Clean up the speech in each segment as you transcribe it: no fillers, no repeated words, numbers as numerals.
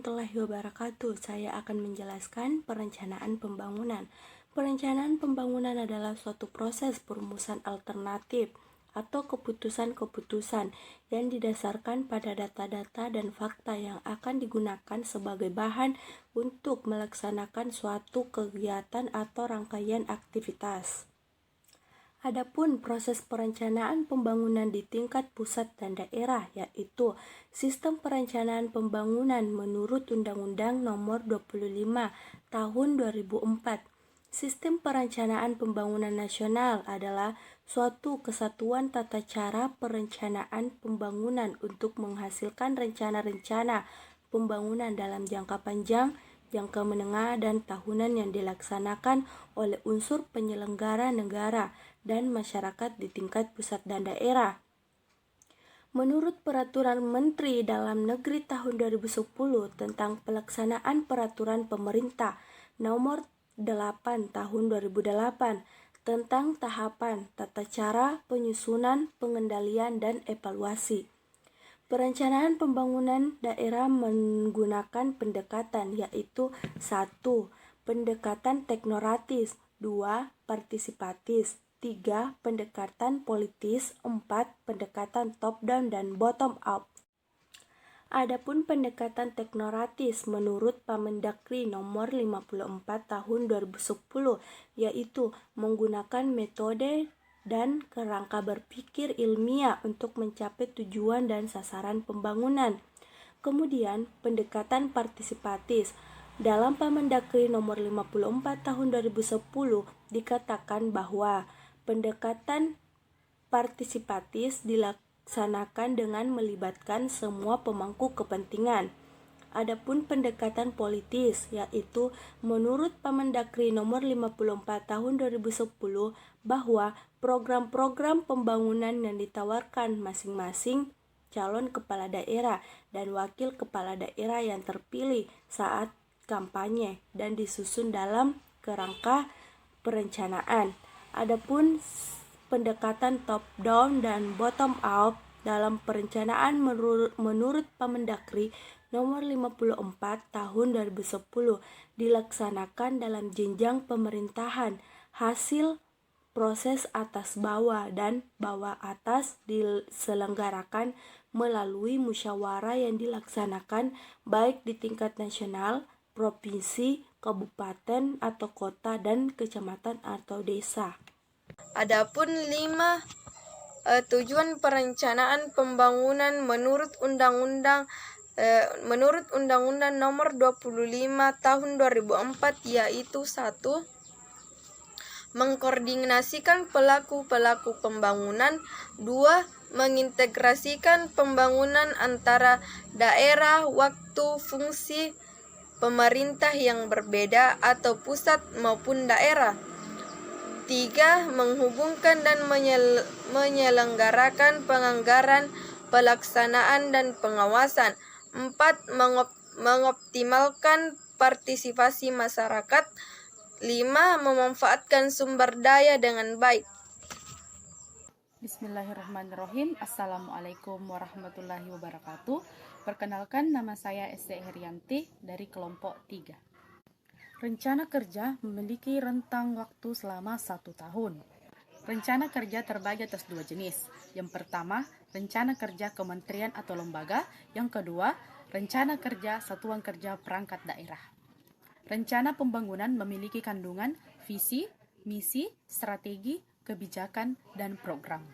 warahmatullahi wabarakatuh. Saya akan menjelaskan perencanaan pembangunan. Perencanaan pembangunan adalah suatu proses perumusan alternatif atau keputusan-keputusan yang didasarkan pada data-data dan fakta yang akan digunakan sebagai bahan untuk melaksanakan suatu kegiatan atau rangkaian aktivitas. Adapun proses perencanaan pembangunan di tingkat pusat dan daerah, yaitu sistem perencanaan pembangunan menurut Undang-Undang Nomor 25 Tahun 2004. Sistem perencanaan pembangunan nasional adalah suatu kesatuan tata cara perencanaan pembangunan untuk menghasilkan rencana-rencana pembangunan dalam jangka panjang, jangka menengah, dan tahunan yang dilaksanakan oleh unsur penyelenggara negara dan masyarakat di tingkat pusat dan daerah. Menurut Peraturan Menteri Dalam Negeri tahun 2010 tentang pelaksanaan peraturan pemerintah nomor 8 tahun 2008 tentang tahapan, tata cara, penyusunan, pengendalian, dan evaluasi. Perencanaan pembangunan daerah menggunakan pendekatan, yaitu 1. Pendekatan teknokratis, 2. Partisipatif, 3. Pendekatan politis, 4. Pendekatan top-down dan bottom-up. Adapun pendekatan teknokratis menurut Permendagri Nomor 54 Tahun 2010, yaitu menggunakan metode dan kerangka berpikir ilmiah untuk mencapai tujuan dan sasaran pembangunan. Kemudian, pendekatan partisipatif. Dalam Permendagri Nomor 54 Tahun 2010 dikatakan bahwa pendekatan partisipatif dilaksanakan dengan melibatkan semua pemangku kepentingan. Adapun pendekatan politis, yaitu menurut Permendagri Nomor 54 Tahun 2010 bahwa program-program pembangunan yang ditawarkan masing-masing calon kepala daerah dan wakil kepala daerah yang terpilih saat kampanye dan disusun dalam kerangka perencanaan. Adapun pendekatan top-down dan bottom-up dalam perencanaan menurut Permendagri Nomor 54 Tahun 2010 dilaksanakan dalam jenjang pemerintahan, hasil proses atas bawah dan bawah atas diselenggarakan melalui musyawarah yang dilaksanakan baik di tingkat nasional, provinsi, kabupaten atau kota, dan kecamatan atau desa. Adapun 5 tujuan perencanaan pembangunan menurut Undang-Undang Nomor 25 Tahun 2004, yaitu 1. Mengkoordinasikan pelaku-pelaku pembangunan. 2. Mengintegrasikan pembangunan antara daerah, waktu, fungsi pemerintah yang berbeda atau pusat maupun daerah. 3. Menghubungkan dan menyelenggarakan penganggaran, pelaksanaan, dan pengawasan. 4. Mengoptimalkan partisipasi masyarakat. 5. Memanfaatkan sumber daya dengan baik. Bismillahirrahmanirrahim. Assalamualaikum warahmatullahi wabarakatuh. Perkenalkan, nama saya Esti Herianti dari kelompok 3. Rencana kerja memiliki rentang waktu selama 1 tahun. Rencana kerja terbagi atas 2 jenis. Yang pertama, rencana kerja kementerian atau lembaga. Yang kedua, rencana kerja satuan kerja perangkat daerah. Rencana pembangunan memiliki kandungan visi, misi, strategi, kebijakan, dan program.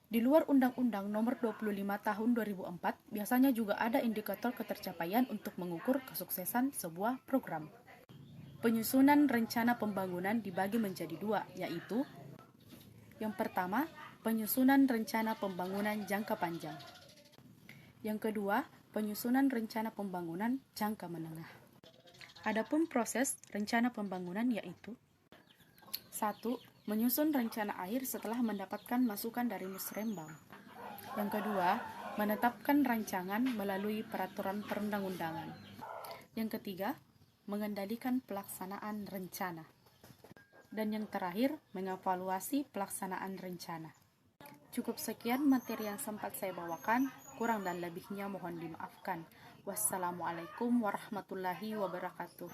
Di luar Undang-Undang Nomor 25 Tahun 2004, biasanya juga ada indikator ketercapaian untuk mengukur kesuksesan sebuah program. Penyusunan rencana pembangunan dibagi menjadi 2, yaitu yang pertama, penyusunan rencana pembangunan jangka panjang. Yang kedua, penyusunan rencana pembangunan jangka menengah. Adapun proses rencana pembangunan yaitu 1. Menyusun rencana akhir setelah mendapatkan masukan dari musrembang. Yang kedua, menetapkan rancangan melalui peraturan perundang-undangan. Yang ketiga, mengendalikan pelaksanaan rencana. Dan yang terakhir, mengevaluasi pelaksanaan rencana. Cukup sekian materi yang sempat saya bawakan. Kurang dan lebihnya mohon dimaafkan. Wassalamualaikum warahmatullahi wabarakatuh.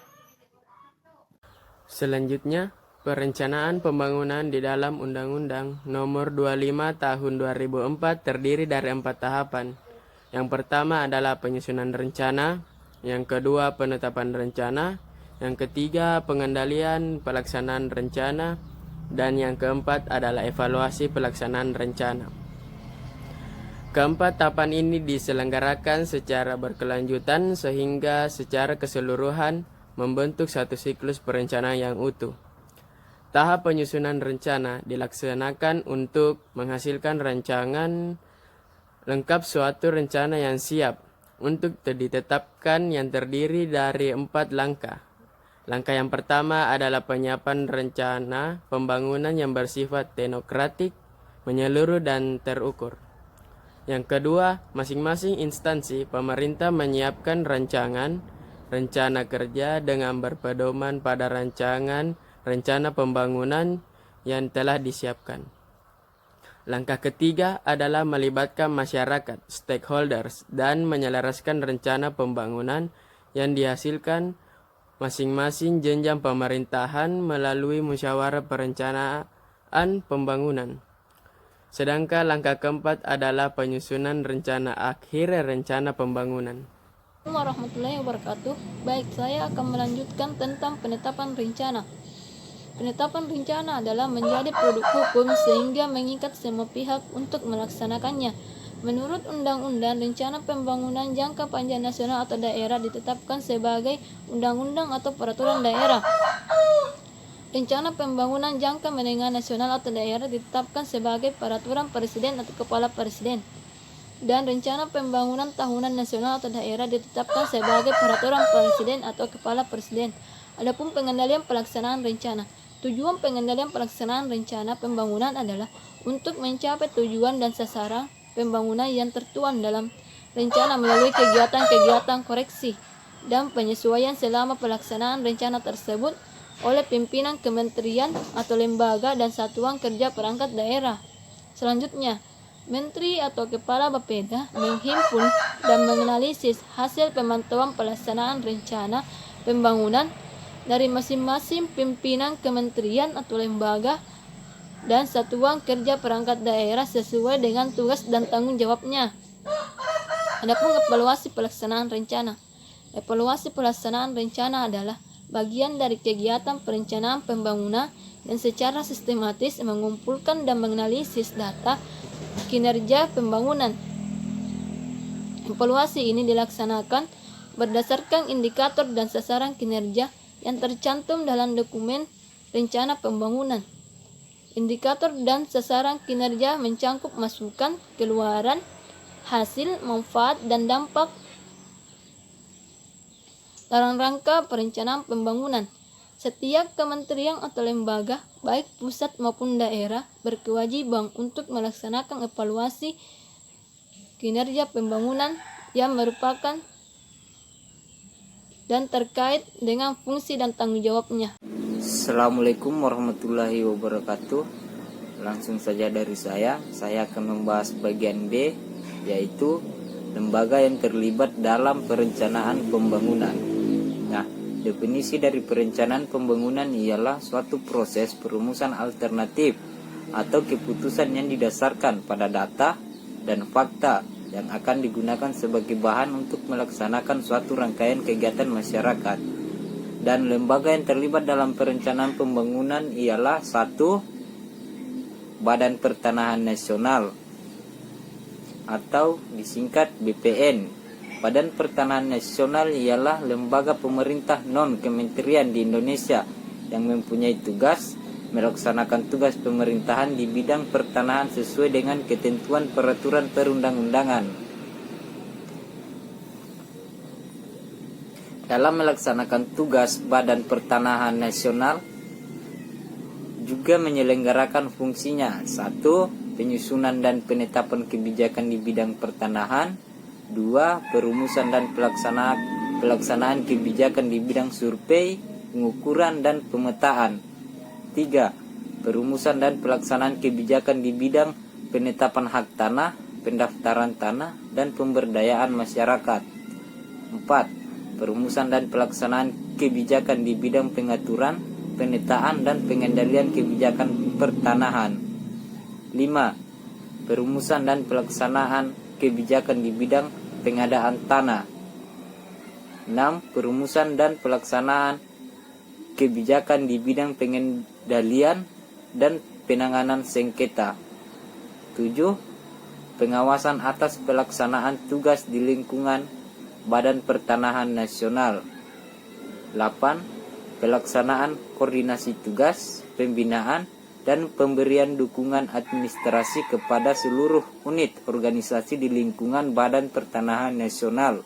Selanjutnya, perencanaan pembangunan di dalam Undang-Undang Nomor 25 Tahun 2004 terdiri dari 4 tahapan. Yang pertama adalah penyusunan rencana, yang kedua penetapan rencana, yang ketiga pengendalian pelaksanaan rencana, dan yang keempat adalah evaluasi pelaksanaan rencana. Keempat tahapan ini diselenggarakan secara berkelanjutan sehingga secara keseluruhan membentuk satu siklus perencanaan yang utuh. Tahap penyusunan rencana dilaksanakan untuk menghasilkan rancangan lengkap suatu rencana yang siap untuk ditetapkan yang terdiri dari 4 langkah. Langkah yang pertama adalah penyiapan rencana pembangunan yang bersifat teknokratik, menyeluruh dan terukur. Yang kedua, masing-masing instansi pemerintah menyiapkan rencana kerja dengan berpedoman pada rancangan rencana pembangunan yang telah disiapkan. Langkah ketiga adalah melibatkan masyarakat, stakeholders, dan menyelaraskan rencana pembangunan yang dihasilkan masing-masing jenjang pemerintahan melalui musyawarah perencanaan pembangunan. Sedangkan langkah keempat adalah penyusunan rencana akhir rencana pembangunan. Warahmatullahi wabarakatuh. Baik, saya akan melanjutkan tentang penetapan rencana. Penetapan rencana adalah menjadi produk hukum sehingga mengikat semua pihak untuk melaksanakannya. Menurut Undang-Undang, rencana pembangunan jangka panjang nasional atau daerah ditetapkan sebagai undang-undang atau peraturan daerah. Rencana pembangunan jangka menengah nasional atau daerah ditetapkan sebagai peraturan presiden atau kepala presiden. Dan rencana pembangunan tahunan nasional atau daerah ditetapkan sebagai peraturan presiden atau kepala presiden. Adapun pengendalian pelaksanaan rencana. Tujuan pengendalian pelaksanaan rencana pembangunan adalah untuk mencapai tujuan dan sasaran pembangunan yang tertuang dalam rencana melalui kegiatan-kegiatan koreksi dan penyesuaian selama pelaksanaan rencana tersebut oleh pimpinan kementerian atau lembaga dan satuan kerja perangkat daerah. Selanjutnya, Menteri atau Kepala Bapeda menghimpun dan menganalisis hasil pemantauan pelaksanaan rencana pembangunan dari masing-masing pimpinan kementerian atau lembaga dan satuan kerja perangkat daerah sesuai dengan tugas dan tanggung jawabnya. Adapun evaluasi pelaksanaan rencana. Evaluasi pelaksanaan rencana adalah bagian dari kegiatan perencanaan pembangunan yang secara sistematis mengumpulkan dan menganalisis data kinerja pembangunan. Evaluasi ini dilaksanakan berdasarkan indikator dan sasaran kinerja yang tercantum dalam dokumen rencana pembangunan. Indikator dan sasaran kinerja mencakup masukan, keluaran, hasil, manfaat, dan dampak dalam rangka perencanaan pembangunan. Setiap kementerian atau lembaga, baik pusat maupun daerah, berkewajiban untuk melaksanakan evaluasi kinerja pembangunan yang merupakan dan terkait dengan fungsi dan tanggung jawabnya. Assalamualaikum warahmatullahi wabarakatuh. Langsung saja dari saya akan membahas bagian B, yaitu lembaga yang terlibat dalam perencanaan pembangunan. Nah, definisi dari perencanaan pembangunan ialah suatu proses perumusan alternatif atau keputusan yang didasarkan pada data dan fakta yang akan digunakan sebagai bahan untuk melaksanakan suatu rangkaian kegiatan masyarakat. Dan lembaga yang terlibat dalam perencanaan pembangunan ialah 1. Badan Pertanahan Nasional atau disingkat BPN. Badan Pertanahan Nasional ialah lembaga pemerintah non-kementerian di Indonesia yang mempunyai tugas melaksanakan tugas pemerintahan di bidang pertanahan sesuai dengan ketentuan peraturan perundang-undangan. Dalam melaksanakan tugas Badan Pertanahan Nasional juga menyelenggarakan fungsinya: 1. Penyusunan dan penetapan kebijakan di bidang pertanahan. 2. Perumusan dan pelaksanaan kebijakan di bidang survei, pengukuran dan pemetaan. 3. Perumusan dan pelaksanaan kebijakan di bidang penetapan hak tanah, pendaftaran tanah, dan pemberdayaan masyarakat. 4. Perumusan dan pelaksanaan kebijakan di bidang pengaturan, pemetaan, dan pengendalian kebijakan pertanahan. 5. Perumusan dan pelaksanaan kebijakan di bidang pengadaan tanah. 6. Perumusan dan pelaksanaan kebijakan di bidang pengendalian dan penanganan sengketa. 7. Pengawasan atas pelaksanaan tugas di lingkungan Badan Pertanahan Nasional. 8. Pelaksanaan koordinasi tugas, pembinaan, dan pemberian dukungan administrasi kepada seluruh unit organisasi di lingkungan Badan Pertanahan Nasional.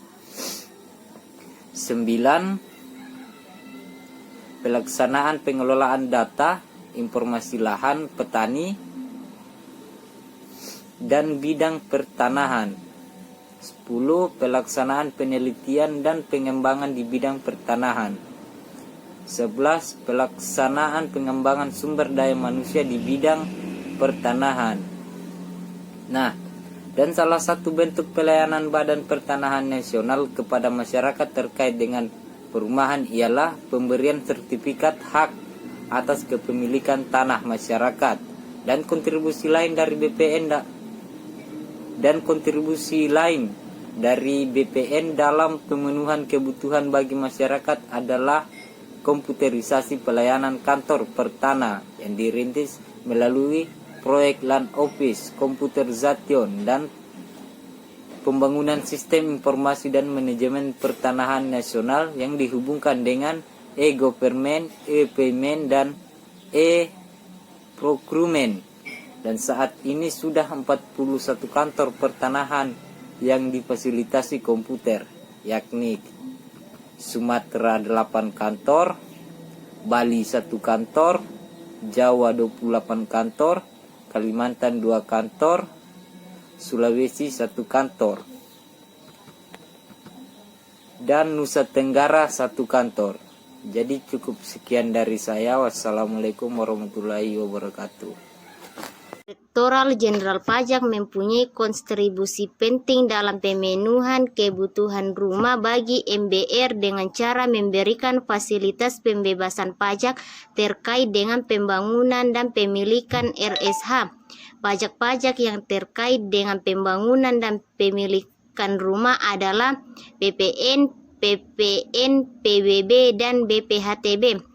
9. Pelaksanaan pengelolaan data, informasi lahan petani, dan bidang pertanahan. 10. Pelaksanaan penelitian dan pengembangan di bidang pertanahan. 11. Pelaksanaan pengembangan sumber daya manusia di bidang pertanahan. Nah, dan salah satu bentuk pelayanan Badan Pertanahan Nasional kepada masyarakat terkait dengan perumahan ialah pemberian sertifikat hak atas kepemilikan tanah masyarakat dan kontribusi lain dari BPN dalam pemenuhan kebutuhan bagi masyarakat adalah komputerisasi pelayanan kantor pertana yang dirintis melalui proyek Land Office Computerization dan pembangunan sistem informasi dan manajemen pertanahan nasional yang dihubungkan dengan e-government, e-payment, dan e-procurement. Dan saat ini sudah 41 kantor pertanahan yang difasilitasi komputer, yakni Sumatera 8 kantor, Bali 1 kantor, Jawa 28 kantor, Kalimantan 2 kantor, Sulawesi 1 kantor, dan Nusa Tenggara 1 kantor. Jadi cukup sekian dari saya. Wassalamualaikum warahmatullahi wabarakatuh. Direktorat Jenderal Pajak mempunyai kontribusi penting dalam pemenuhan kebutuhan rumah bagi MBR dengan cara memberikan fasilitas pembebasan pajak terkait dengan pembangunan dan pemilikan RSH. Pajak-pajak yang terkait dengan pembangunan dan pemilikan rumah adalah PPN, PBB, dan BPHTB.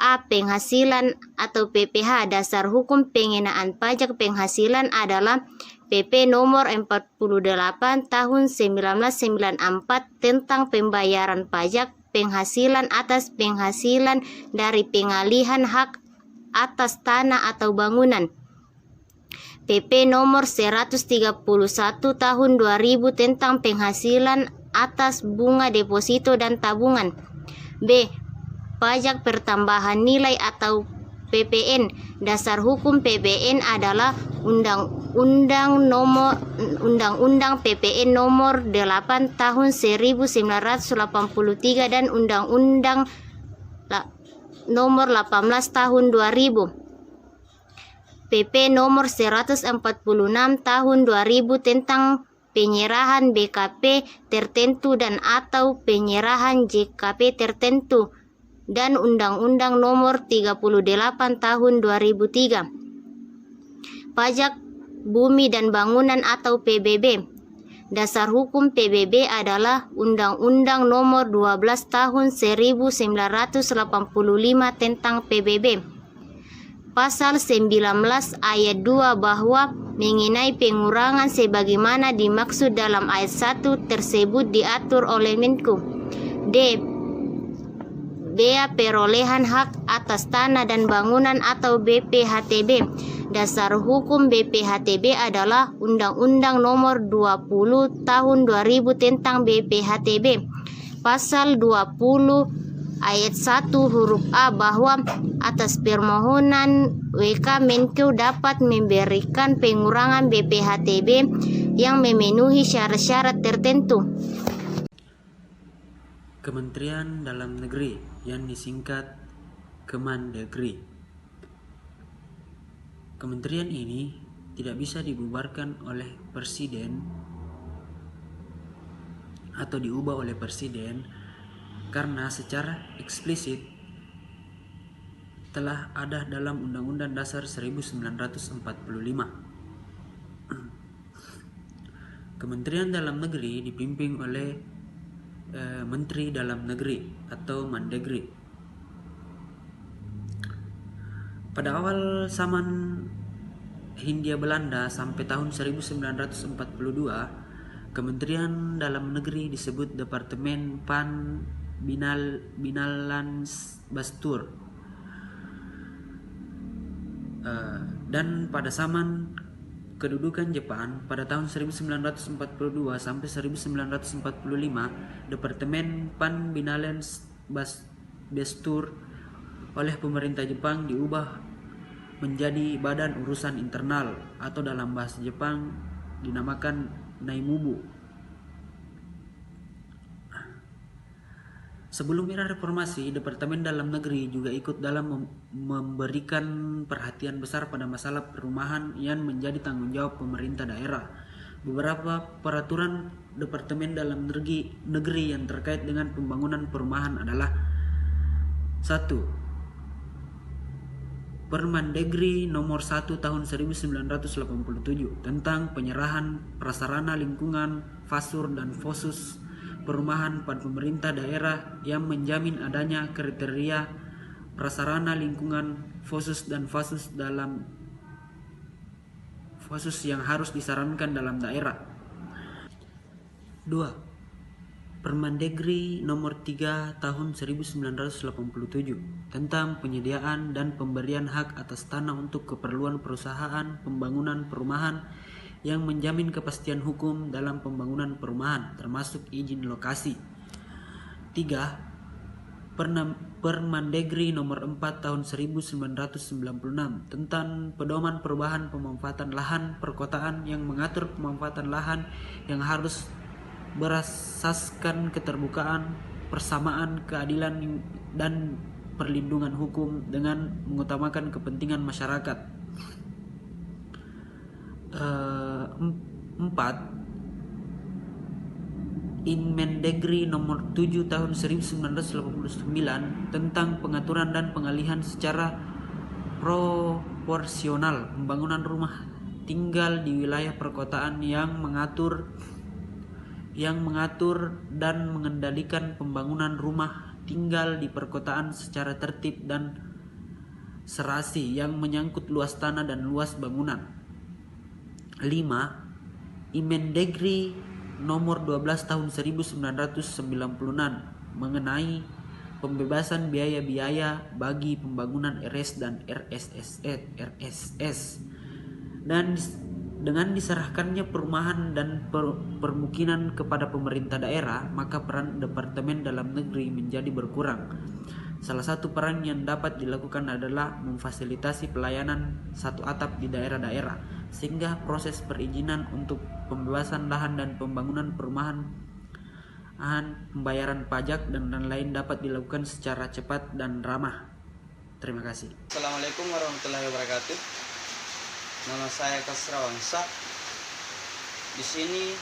A. Penghasilan atau PPH. Dasar hukum pengenaan pajak penghasilan adalah PP nomor 48 tahun 1994 tentang pembayaran pajak penghasilan atas penghasilan dari pengalihan hak atas tanah atau bangunan. PP nomor 131 tahun 2000 tentang penghasilan atas bunga deposito dan tabungan. B. Pajak pertambahan nilai atau PPN. Dasar hukum PPN adalah Undang-Undang PPN nomor 8 tahun 1983 dan Undang-Undang nomor 18 tahun 2000. PP nomor 146 tahun 2000 tentang penyerahan BKP tertentu dan atau penyerahan JKP tertentu, dan Undang-Undang nomor 38 tahun 2003. Pajak bumi dan bangunan atau PBB. Dasar hukum PBB adalah Undang-Undang nomor 12 tahun 1985 tentang PBB. Pasal 19 ayat 2 bahwa mengenai pengurangan sebagaimana dimaksud dalam ayat 1 tersebut diatur oleh Menko. D. Bea perolehan hak atas tanah dan bangunan atau BPHTB. Dasar hukum BPHTB adalah Undang-Undang nomor 20 tahun 2000 tentang BPHTB. Pasal 20 ayat 1 huruf A bahwa atas permohonan WK Menko dapat memberikan pengurangan BPHTB yang memenuhi syarat-syarat tertentu. Kementerian Dalam Negeri yang disingkat Kemendagri. Kementerian ini tidak bisa dibubarkan oleh Presiden atau diubah oleh presiden karena secara eksplisit telah ada dalam Undang-Undang Dasar 1945. Kementerian Dalam Negeri dipimpin oleh Menteri Dalam Negeri atau Mendagri. Pada awal zaman Hindia Belanda sampai tahun 1942, Kementerian Dalam Negeri disebut Departemen Pan Binalans Bastur. Dan pada zaman kedudukan Jepang pada tahun 1942 sampai 1945, Departemen Pan Binalans Bastur oleh pemerintah Jepang diubah menjadi Badan Urusan Internal atau dalam bahasa Jepang dinamakan Naimubu. Sebelum era reformasi, Departemen Dalam Negeri juga ikut dalam memberikan perhatian besar pada masalah perumahan yang menjadi tanggung jawab pemerintah daerah. Beberapa peraturan Departemen Dalam Negeri yang terkait dengan pembangunan perumahan adalah: 1. Permendagri nomor 1 tahun 1987 tentang penyerahan prasarana lingkungan FASUR dan FOSUS perumahan pada pemerintah daerah yang menjamin adanya kriteria prasarana lingkungan FOSUS dan FASUS dalam FOSUS yang harus disarankan dalam daerah. 2. Permendagri nomor 3 tahun 1987 tentang penyediaan dan pemberian hak atas tanah untuk keperluan perusahaan pembangunan perumahan yang menjamin kepastian hukum dalam pembangunan perumahan termasuk izin lokasi. 3. Permendagri nomor 4 tahun 1996 tentang pedoman perubahan pemanfaatan lahan perkotaan yang mengatur pemanfaatan lahan yang harus berasaskan keterbukaan, persamaan, keadilan dan perlindungan hukum dengan mengutamakan kepentingan masyarakat. 4. Inmendagri nomor 7 tahun 1989 tentang pengaturan dan pengalihan secara proporsional pembangunan rumah tinggal di wilayah perkotaan yang mengatur dan mengendalikan pembangunan rumah tinggal di perkotaan secara tertib dan serasi yang menyangkut luas tanah dan luas bangunan. 5. Inmendagri nomor 12 tahun 1996 mengenai pembebasan biaya-biaya bagi pembangunan RS dan RSS dan dengan diserahkannya perumahan dan permukiman kepada pemerintah daerah, maka peran Departemen Dalam Negeri menjadi berkurang. Salah satu peran yang dapat dilakukan adalah memfasilitasi pelayanan satu atap di daerah-daerah, sehingga proses perizinan untuk pembebasan lahan dan pembangunan perumahan, pembayaran pajak dan lain-lain dapat dilakukan secara cepat dan ramah. Terima kasih. Assalamualaikum warahmatullahi wabarakatuh. Nama saya Kasra Wangsa. Di sini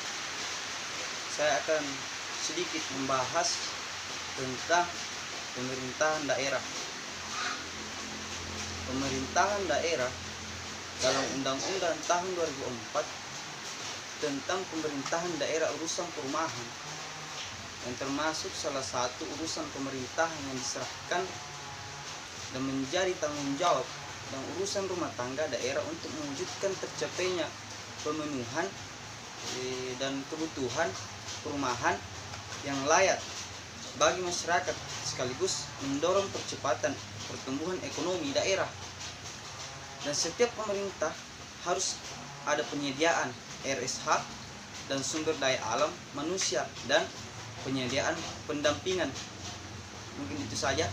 saya akan sedikit membahas tentang pemerintahan daerah. Pemerintahan daerah dalam Undang-Undang tahun 2004 tentang pemerintahan daerah urusan perumahan, yang termasuk salah satu urusan pemerintahan yang diserahkan dan menjadi tanggung jawab dan urusan rumah tangga daerah untuk mewujudkan tercapainya pemenuhan dan kebutuhan perumahan yang layak bagi masyarakat, sekaligus mendorong percepatan pertumbuhan ekonomi daerah. Dan setiap pemerintah harus ada penyediaan RSH dan sumber daya alam manusia dan penyediaan pendampingan. Mungkin itu saja.